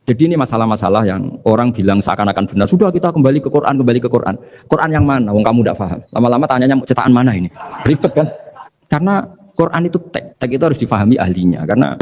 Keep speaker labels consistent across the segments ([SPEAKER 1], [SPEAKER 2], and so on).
[SPEAKER 1] Jadi ini masalah-masalah yang orang bilang seakan-akan benar. Sudah kita kembali ke Quran, kembali ke Quran. Quran yang mana? Wong kamu tidak paham. Lama-lama tanyanya cetakan mana ini? Ribet kan? Karena Quran itu teks itu harus difahami ahlinya. Karena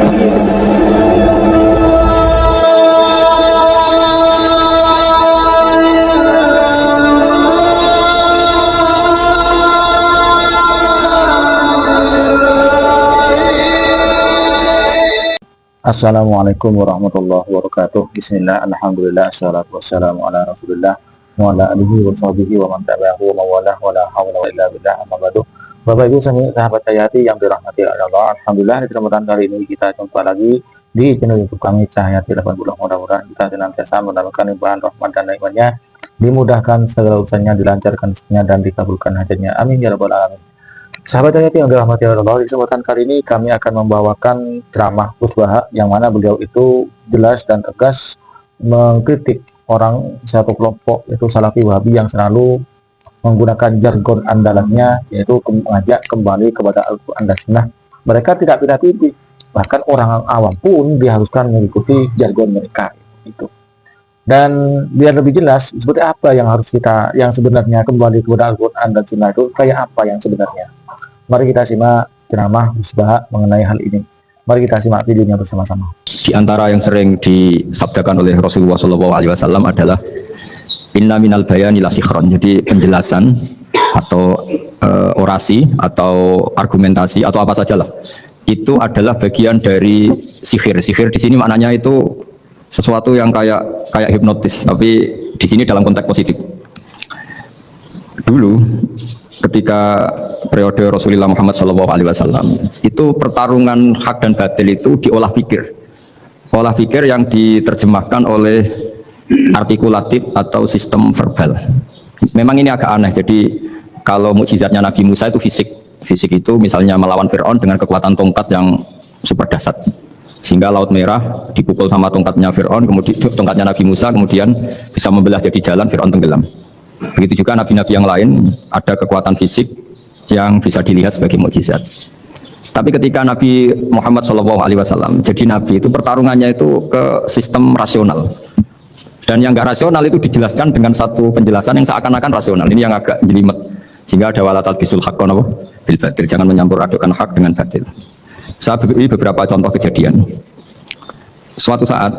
[SPEAKER 2] Assalamualaikum warahmatullahi wabarakatuh. Bismillah, alhamdulillah, assalatu wassalamu ala rasulillah wa ala alihi wa sahbihi wa man tabi'ahu wa mawalah wa la hawla wa illa billah amma ba'du. Bapak Ibu sahabat Hayati yang dirahmati Allah, alhamdulillah di kesempatan kali ini kita jumpa lagi di channel YouTube kami Cahayati 80. Mudah-mudahan kita senantiasa mendapatkan limpahan rahmat dan nikmatnya, dimudahkan segala urusannya, dilancarkan rezekinya dan dikabulkan hajatnya. Amin ya rabbal alamin. Sahabat Hayati yang dirahmati Allah, di kesempatan kali ini kami akan membawakan ceramah Gus Baha yang mana beliau itu jelas dan tegas mengkritik orang satu kelompok yaitu Salafi Wahabi yang selalu menggunakan jargon andalannya, yaitu mengajak kembali kepada Al-Quran dan Sunnah. Mereka tidak pilih-pilih, bahkan orang awam pun diharuskan mengikuti jargon mereka itu. Dan biar lebih jelas seperti apa yang harus kita, yang sebenarnya kembali kepada Al-Quran dan Sunnah itu kayak apa yang sebenarnya. Mari kita simak ceramah Gus Baha mengenai hal ini. Mari kita simak videonya bersama-sama.
[SPEAKER 1] di antara yang sering disabdakan oleh Rasulullah SAW adalah inna minal bayani la sikhron. Jadi penjelasan atau orasi atau argumentasi atau apa sajalah itu adalah bagian dari sihir. Sihir di sini maknanya itu sesuatu yang kayak hipnotis, tapi di sini dalam konteks positif. Dulu ketika periode Rasulullah Muhammad SAW itu pertarungan hak dan batil itu diolah pikir yang diterjemahkan oleh artikulatif atau sistem verbal. Memang ini agak aneh. Jadi kalau mukjizatnya Nabi Musa itu fisik itu misalnya melawan Fir'aun dengan kekuatan tongkat yang super dahsyat, sehingga Laut Merah dipukul sama tongkatnya Fir'aun, kemudian tongkatnya Nabi Musa kemudian bisa membelah jadi jalan, Fir'aun tenggelam. Begitu juga nabi-nabi yang lain ada kekuatan fisik yang bisa dilihat sebagai mukjizat. Tapi ketika Nabi Muhammad SAW jadi nabi, itu pertarungannya itu ke sistem rasional. Dan yang nggak rasional itu dijelaskan dengan satu penjelasan yang seakan-akan rasional. Ini yang agak jelimet. Sehingga ada walatat bisul haqqon bil batil. Jangan menyampur adukan hak dengan batil. Saya beri beberapa contoh kejadian. Suatu saat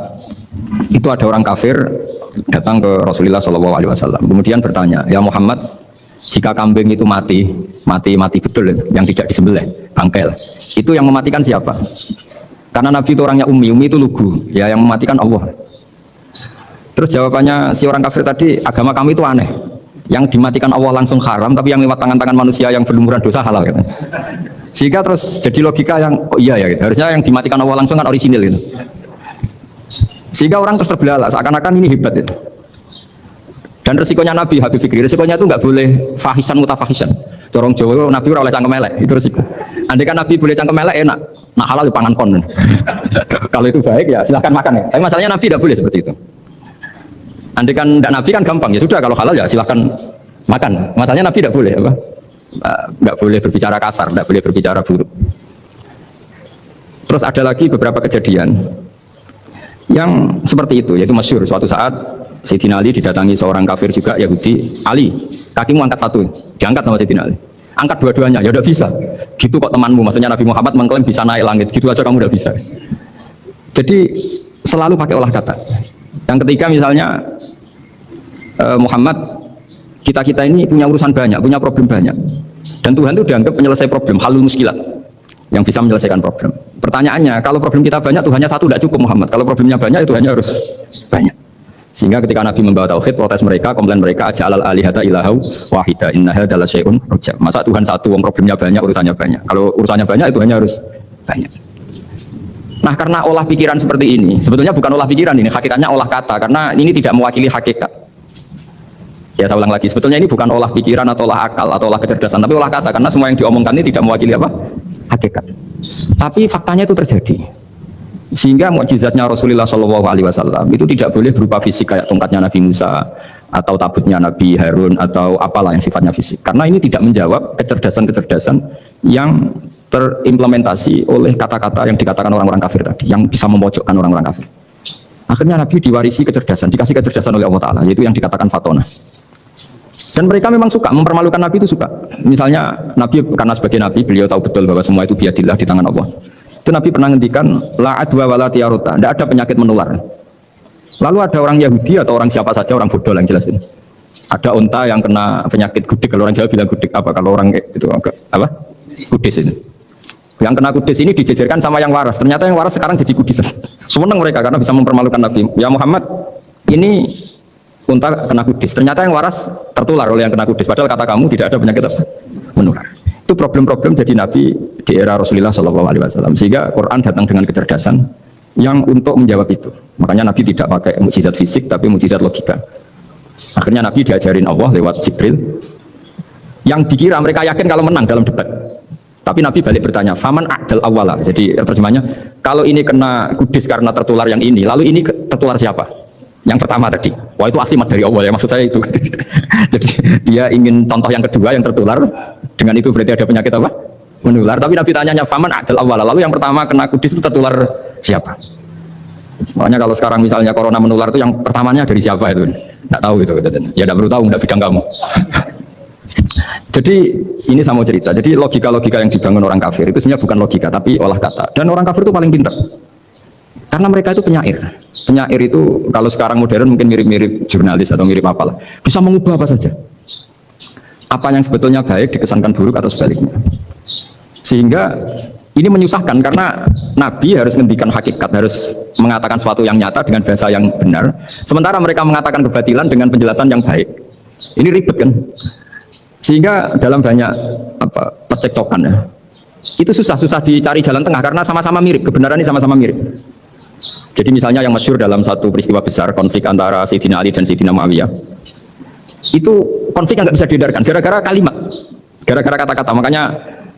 [SPEAKER 1] itu ada orang kafir datang ke Rasulullah SAW, kemudian bertanya, ya Muhammad, jika kambing itu mati betul, yang tidak disembelih, bangkel, itu yang mematikan siapa? Karena Nabi itu orangnya ummi itu lugu, ya yang mematikan Allah. Terus jawabannya si orang kafir tadi, agama kami itu aneh, yang dimatikan Allah langsung haram, tapi yang lewat tangan-tangan manusia yang berlumuran dosa halal gitu. Sehingga terus jadi logika yang kok iya ya gitu. Harusnya yang dimatikan Allah langsung kan orisinil gitu. Sehingga orang terus terbelalak, seakan-akan ini hebat itu. Dan resikonya Nabi Habib Fikri, resikonya itu nggak boleh fahisan mutafahisan. Dorong Jawa, Nabi oleh cangkem elek, itu resiko. Andai kan Nabi boleh cangkem elek enak, nak halal pangan kon. Kalau itu baik ya silahkan makan ya. Tapi masalahnya Nabi tidak boleh seperti itu. Andai kan tidak Nabi kan gampang, ya sudah kalau halal ya silahkan makan. Masalahnya Nabi tidak boleh apa? Nggak boleh berbicara kasar, nggak boleh berbicara buruk. Terus ada lagi beberapa kejadian yang seperti itu, yaitu masyhur suatu saat Sayyidina Ali didatangi seorang kafir juga Yahudi. Ali, kakimu angkat satu, diangkat sama Sayyidina Ali. Angkat dua-duanya, ya udah bisa. Gitu kok temanmu, maksudnya Nabi Muhammad mengklaim bisa naik langit, gitu aja kamu udah bisa. Jadi selalu pakai olah kata. Yang ketiga misalnya Muhammad, kita ini punya urusan banyak, punya problem banyak. Dan Tuhan itu dianggap penyelesai problem, halul muskilat, yang bisa menyelesaikan problem. Pertanyaannya, kalau problem kita banyak, Tuhannya satu tidak cukup Muhammad. Kalau problemnya banyak, Tuhannya harus banyak. Sehingga ketika Nabi membawa tauhid, protes mereka, komplain mereka, aja'alal alihata ilahau wahida inna hadza la syai'un ujab. Masa Tuhan satu, wong problemnya banyak, urusannya banyak. Kalau urusannya banyak, Tuhannya harus banyak. Nah, karena olah pikiran seperti ini, sebetulnya bukan olah pikiran ini, hakikatnya olah kata, karena ini tidak mewakili hakikat. Ya saya ulang lagi, sebetulnya ini bukan olah pikiran atau olah akal atau olah kecerdasan, tapi olah kata, karena semua yang diomongkan ini tidak mewakili apa? Hakikat. Tapi faktanya itu terjadi. Sehingga mukjizatnya Rasulullah SAW itu tidak boleh berupa fisik kayak tongkatnya Nabi Musa atau tabutnya Nabi Harun atau apalah yang sifatnya fisik. Karena ini tidak menjawab kecerdasan-kecerdasan yang terimplementasi oleh kata-kata yang dikatakan orang-orang kafir tadi, yang bisa memojokkan orang-orang kafir. Akhirnya Nabi diwarisi kecerdasan, dikasih kecerdasan oleh Allah Ta'ala, yaitu yang dikatakan fatona. Dan mereka memang suka, mempermalukan Nabi itu suka. Misalnya Nabi, karena sebagai Nabi, beliau tahu betul bahwa semua itu biadillah, di tangan Allah. Itu Nabi pernah ngendikan, la adwa wala tiaruta, tidak ada penyakit menular. Lalu ada orang Yahudi atau orang siapa saja, orang bodoh yang jelasin. Ada unta yang kena penyakit gudik, kalau orang Jawa bilang gudik apa, kalau orang itu apa? Kudis ini. Yang kena kudis ini dijejerkan sama yang waras. Ternyata yang waras sekarang jadi kudis. Senang mereka karena bisa mempermalukan Nabi. Ya Muhammad, ini unta kena kudis. Ternyata yang waras tertular oleh yang kena kudis. Padahal kata kamu tidak ada penyakit apa? Menular. Itu problem-problem jadi Nabi di era Rasulullah SAW. Sehingga Quran datang dengan kecerdasan yang untuk menjawab itu. Makanya Nabi tidak pakai mukjizat fisik, tapi mukjizat logika. Akhirnya Nabi diajarin Allah lewat Jibril. Yang dikira mereka yakin kalau menang dalam debat. Tapi Nabi balik bertanya, faman a'dal awwala. Jadi terjemahnya, kalau ini kena kudis karena tertular yang ini, lalu ini tertular siapa? Yang pertama tadi. Wah itu asli dari Allah ya, maksud saya itu. Jadi dia ingin contoh yang kedua yang tertular, dengan itu berarti ada penyakit apa? Menular. Tapi Nabi tanyanya, faman a'dal awwala. Lalu yang pertama kena kudis itu tertular siapa? Makanya kalau sekarang misalnya corona menular itu yang pertamanya dari siapa itu? Nggak tahu itu. Ya nggak perlu tahu, nggak bidang kamu. Jadi ini saya mau cerita. Jadi logika-logika yang dibangun orang kafir itu sebenarnya bukan logika tapi olah kata. Dan orang kafir itu paling pintar. Karena mereka itu penyair. Penyair itu kalau sekarang modern mungkin mirip-mirip jurnalis atau mirip apalah. Bisa mengubah apa saja. Apa yang sebetulnya baik dikesankan buruk atau sebaliknya. Sehingga ini menyusahkan karena Nabi harus ngendikan hakikat, harus mengatakan sesuatu yang nyata dengan bahasa yang benar. Sementara mereka mengatakan kebatilan dengan penjelasan yang baik. Ini ribet kan? Sehingga dalam banyak percekcokan ya, itu susah dicari jalan tengah karena sama-sama mirip, kebenaran ini sama-sama mirip. Jadi misalnya yang masyhur dalam satu peristiwa besar konflik antara Sayyidina Ali dan Sayyidina Muawiyah, itu konflik yang nggak bisa dihindarkan gara-gara kalimat, gara-gara kata-kata. Makanya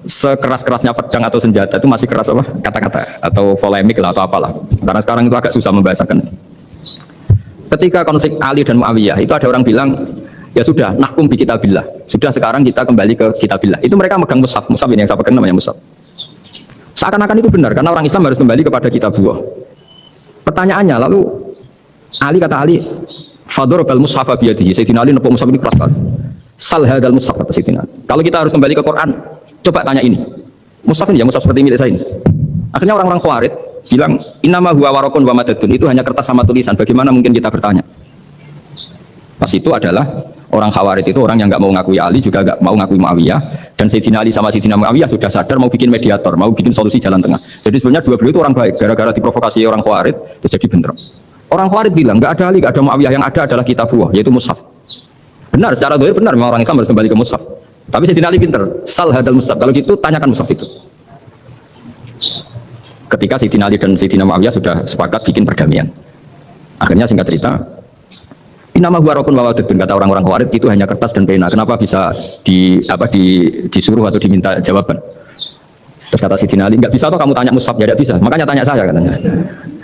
[SPEAKER 1] sekeras-kerasnya pedang atau senjata itu masih keras apa? Kata-kata atau polemik lah atau apalah. Karena sekarang itu agak susah membahasakan. Ketika konflik Ali dan Muawiyah itu ada orang bilang, ya sudah, nahkum bi kitabillah. Sudah sekarang kita kembali ke kitabillah. Itu mereka megang mushaf. Mushaf ini yang saya pegang namanya mushaf. Seakan-akan itu benar karena orang Islam harus kembali kepada kitabullah. Pertanyaannya lalu kata Ali, fadharabal mushafa bi yadihi. Sayyidina Ali nepuk mushaf ini keras banget. Sal hadzal mushaf kata Sayyidina Ali. Kalau kita harus kembali ke Quran, coba tanya ini. Mushaf ini ya mushaf seperti milik saya ini. Akhirnya orang-orang Khawarij bilang, innama huwa warakun wa madadun. Itu hanya kertas sama tulisan. Bagaimana mungkin kita bertanya? Pas itu adalah orang Khawarij itu orang yang nggak mau ngakui Ali juga nggak mau ngakui Muawiyah, dan Sayyidina Ali sama Sayyidina Muawiyah sudah sadar mau bikin mediator, mau bikin solusi jalan tengah. Jadi sebenarnya dua beliau itu orang baik, gara-gara diprovokasi orang Khawarij itu jadi bentrok. Orang Khawarij bilang nggak ada Ali, nggak ada Muawiyah, yang ada adalah kitabullah yaitu mushaf. Benar, secara zahir benar memang orang Islam harus kembali ke mushaf. Tapi Sayyidina Ali pinter, sal hadal mushaf. Kalau gitu tanyakan mushaf itu. Ketika Sayyidina Ali dan Sayyidina Muawiyah sudah sepakat bikin perdamaian, akhirnya singkat cerita, nama huwa rokun wawadudun, kata orang-orang Khawarij itu hanya kertas dan pena. Kenapa bisa disuruh atau diminta jawaban? Terus kata Sayyidina Ali, nggak bisa atau kamu tanya mushaf? Ya tidak bisa, makanya tanya saya katanya.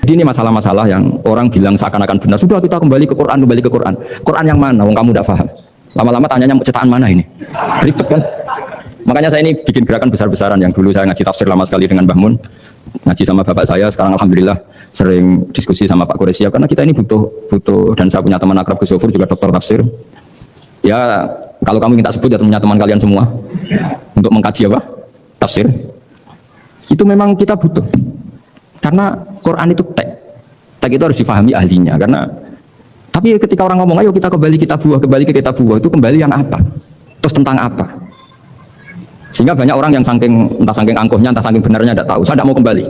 [SPEAKER 1] Jadi ini masalah-masalah yang orang bilang seakan-akan benar. Sudah kita kembali ke Quran, kembali ke Quran. Quran yang mana? Wong kamu tidak paham. Lama-lama tanyanya cetakan mana ini? Ribet kan? Makanya saya ini bikin gerakan besar-besaran. Yang dulu saya ngaji tafsir lama sekali dengan Mbah Mun, ngaji sama bapak saya. Sekarang alhamdulillah sering diskusi sama Pak Quresia karena kita ini butuh, dan saya punya teman akrab Gus Sofur juga dokter tafsir. Ya kalau kamu minta sebut ya teman kalian semua untuk mengkaji apa? Tafsir. Itu memang kita butuh. Karena Quran itu teks itu harus difahami ahlinya. Karena tapi ketika orang ngomong ayo kita kembali ke kitabullah, itu kembali yang apa? Terus tentang apa? Sehingga banyak orang yang entah saking angkuhnya, entah saking benarnya tidak tahu. Saya tidak mau kembali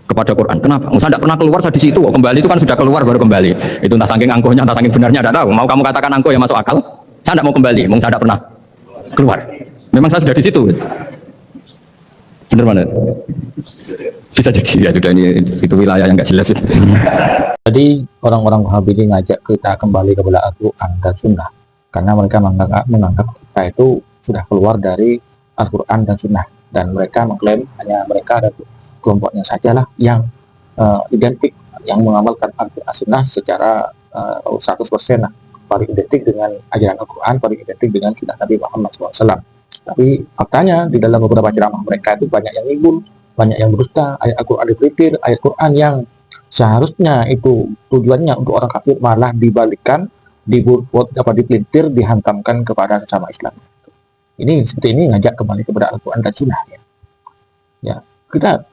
[SPEAKER 1] kepada Quran. Kenapa? Saya tidak pernah keluar, saya di situ. Kembali itu kan sudah keluar baru kembali. Itu entah saking angkuhnya, entah saking benarnya tidak tahu. Mau kamu katakan angkuh yang masuk akal? Saya tidak mau kembali. Saya tidak pernah keluar. Memang saya sudah di situ. Benar mana? Bisa jadi ya sudah, ini itu wilayah yang nggak jelas.
[SPEAKER 2] Jadi orang-orang Wahabi ini ngajak kita kembali kepada Al-Quran dan Sunnah karena mereka menganggap kita itu sudah keluar dari Al-Quran dan Sunnah, dan mereka mengklaim hanya mereka ada kelompoknya sajalah yang identik, yang mengamalkan Al-Quran Sunnah secara 100% lah, paling identik dengan ajaran Al-Quran, paling identik dengan Sunnah Nabi Muhammad SAW. Tapi faktanya di dalam beberapa ceramah mereka itu banyak yang ngibul, banyak yang berdusta, ayat Al-Quran dipelitir, ayat Quran yang Seharusnya itu tujuannya untuk orang kafir, malah dibalikkan, dipelintir, dihantamkan kepada sesama Islam. Ini seperti ini ngajak kembali kepada Al-Quran dan Sunnah. Ya, kita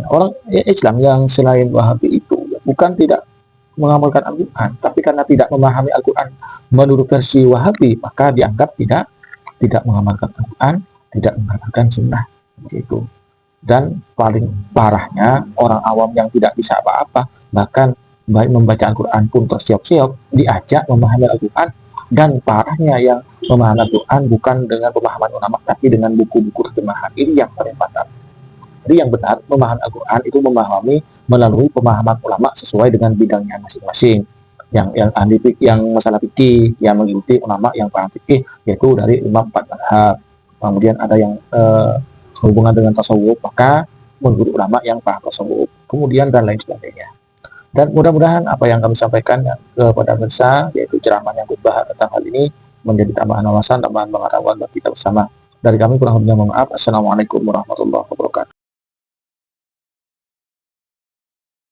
[SPEAKER 2] orang Islam yang selain Wahabi itu bukan tidak mengamalkan Al-Quran, tapi karena tidak memahami Al-Quran menurut versi Wahabi, maka dianggap tidak mengamalkan Al-Quran, tidak mengamalkan Sunnah, gitu. Dan paling parahnya orang awam yang tidak bisa apa-apa, bahkan baik membaca Al-Quran pun tersiok-siok, diajak memahami Al-Quran. Dan parahnya yang memahami Al-Quran bukan dengan pemahaman ulama, tapi dengan buku-buku terjemahan. Ini yang paling fatal. Jadi yang benar memahami Al-Quran itu memahami melalui pemahaman ulama sesuai dengan bidangnya masing-masing. Yang ahli fikih, yang masalah fikih, yang mengikuti ulama yang paham fikih, yaitu dari 4 mazhab. Kemudian ada yang hubungan dengan tasawuf, maka menurut ulama yang paham tasawuf, kemudian dan lain sebagainya. Dan mudah-mudahan apa yang kami sampaikan kepada pemirsa, yaitu ceramah yang khutbah tentang hal ini, menjadi tambahan wawasan, tambahan pengetahuan bagi kita bersama. Dari kami kurang lebihnya mohon maaf. Assalamualaikum warahmatullahi wabarakatuh.